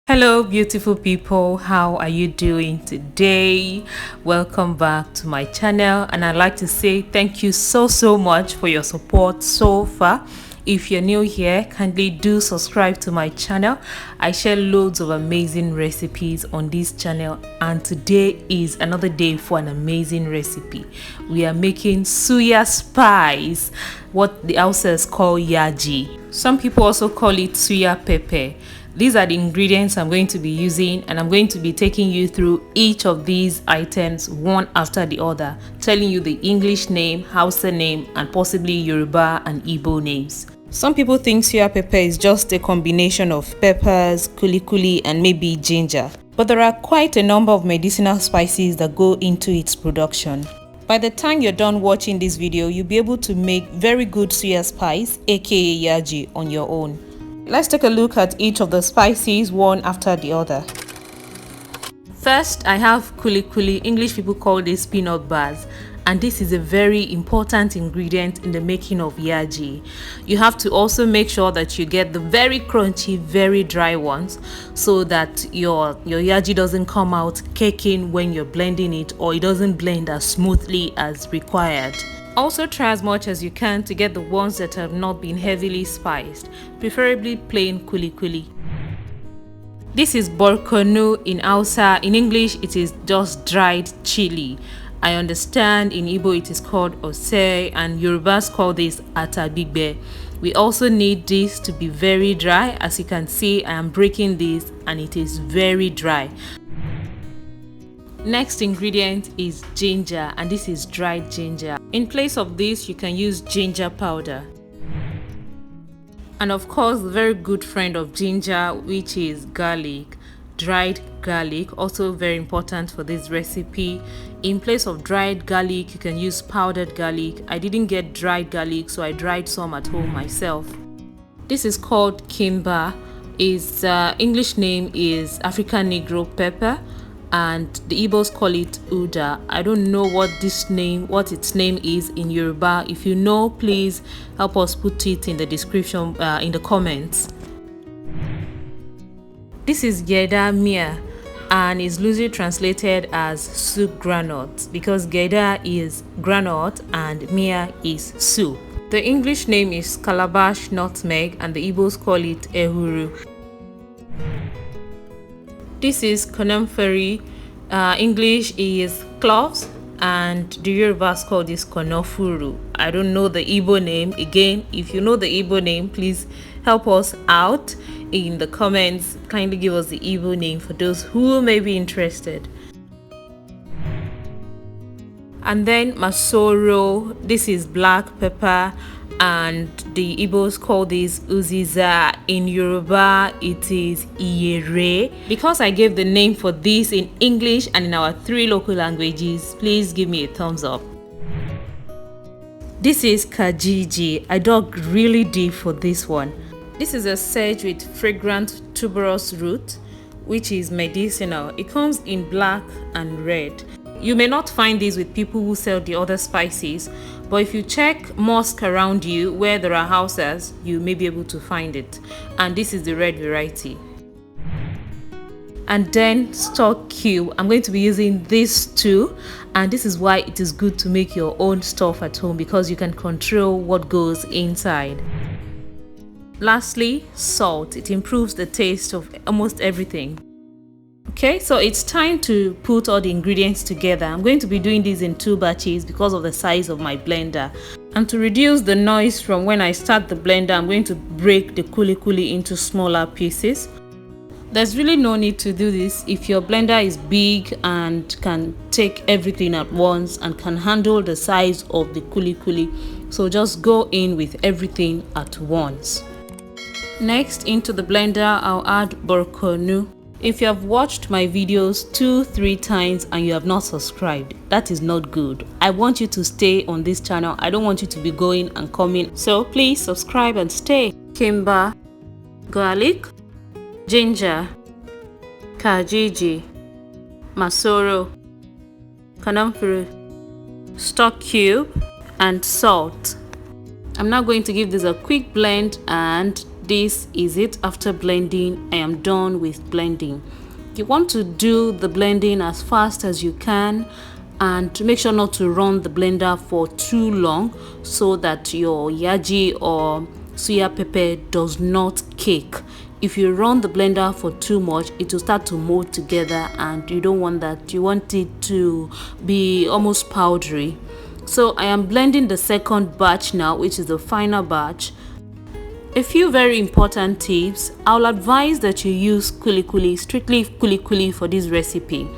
Hello, beautiful people. How are you doing today? Welcome back to my channel, and I'd like to say thank you so much for your support so far. If you're new here, kindly do subscribe to my channel. I share loads of amazing recipes on this channel, and today is another day for an amazing recipe. We are making suya spice, what the Hausas call yaji. Some people also call it suya pepper. These are the ingredients I'm going to be using, and I'm going to be taking you through each of these items one after the other, telling you the English name, Hausa name, and possibly Yoruba and Igbo names. Some people think suya pepper is just a combination of peppers, kulikuli, and maybe ginger. But there are quite a number of medicinal spices that go into its production. By the time you're done watching this video, you'll be able to make very good suya spice, aka yaji, on your own. Let's take a look at each of the spices one after the other. First, I have kulikuli. English people call this peanut bars, and this is a very important ingredient in the making of yaji. You have to also make sure that you get the very crunchy, very dry ones, so that your yaji doesn't come out caking when you're blending it, or it doesn't blend as smoothly as required. Also, try as much as you can to get the ones that have not been heavily spiced, preferably plain kulikuli. This is borkonu in Hausa. In English, it is just dried chili. I understand in Igbo it is called ose, and Yorubas call this atabigbe. We also need this to be very dry. As you can see, I am breaking this and it is very dry. Next ingredient is ginger, and this is dried ginger. In place of this, you can use ginger powder. And of course, the very good friend of ginger, which is garlic. Dried garlic, also very important for this recipe. In place of dried garlic, you can use powdered garlic. I didn't get dried garlic, so I dried some at home myself. This is called Kimba. Its English name is African Negro pepper, and the Igbos call it Uda. I don't know what its name is in Yoruba. If you know, please help us put it in the description, in the comments. This is Gyada miya, and is loosely translated as soup granite, because Gyada is granite and miya is soup. The English name is calabash nutmeg, and the Igbos call it Ehuru. This is kanafari. English is cloves, and the Yorubas call this konofuru. I don't know the Igbo name. Again, if you know the Igbo name, please help us out in the comments. Kindly give us the Igbo name for those who may be interested. And then Masoro. This is black pepper, and the Igbos call this uziza. In Yoruba, it is iyere. Because I gave the name for this in English and in our 3 local languages, please give me a thumbs up. This is Kaajiji. I dug really deep for this one. This is a sage with fragrant tuberous root, which is medicinal. It comes in black and red. You may not find these with people who sell the other spices, but if you check mosque around you where there are houses, you may be able to find it. And this is the red variety. And then stock cube. I'm going to be using this too, and this is why it is good to make your own stuff at home, because you can control what goes inside. Lastly, salt. It improves the taste of almost everything. Okay, so it's time to put all the ingredients together. I'm going to be doing this in 2 batches because of the size of my blender. And to reduce the noise from when I start the blender, I'm going to break the kulikuli into smaller pieces. There's really no need to do this if your blender is big and can take everything at once and can handle the size of the kulikuli. So just go in with everything at once. Next, into the blender, I'll add borkonu. If you have watched my videos 2-3 times and you have not subscribed, that is not good. I want you to stay on this channel. I don't want you to be going and coming. So please subscribe and stay. Kimba, garlic, ginger, Kaajiji, Masoro, kanafari, stock cube, and salt. I'm now going to give this a quick blend and This is it. After blending, I am done with blending. You want to do the blending as fast as you can, and to make sure not to run the blender for too long so that your yaji or suya pepper does not cake. If you run the blender for too much, it will start to mold together, and you don't want that. You want it to be almost powdery. So I am blending the second batch now, which is the final batch. A few very important tips. I'll advise that you use kulikuli, strictly kulikuli for this recipe.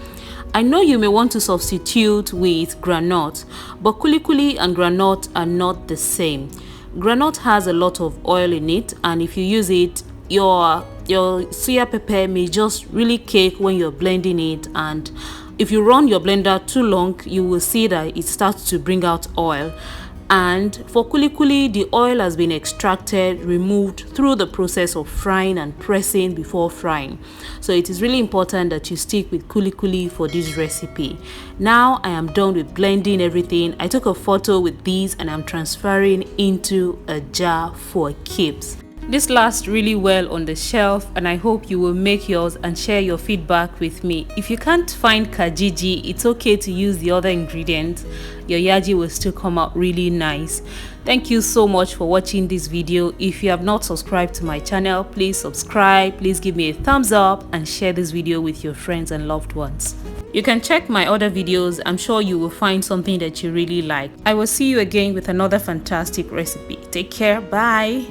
I know you may want to substitute with granite, but kulikuli and granite are not the same. Granite has a lot of oil in it, and if you use it, your suya pepper may just really cake when you're blending it, and if you run your blender too long, you will see that it starts to bring out oil. And for kulikuli, the oil has been extracted, removed through the process of frying and pressing before frying. So it is really important that you stick with kulikuli for this recipe. Now I am done with blending everything. I took a photo with these and I'm transferring into a jar for keeps. This lasts really well on the shelf, and I hope you will make yours and share your feedback with me. If you can't find Kaajiji, it's okay to use the other ingredients. Your yaji will still come out really nice. Thank you so much for watching this video. If you have not subscribed to my channel, please subscribe. Please give me a thumbs up and share this video with your friends and loved ones. You can check my other videos. I'm sure you will find something that you really like. I will see you again with another fantastic recipe. Take care. Bye.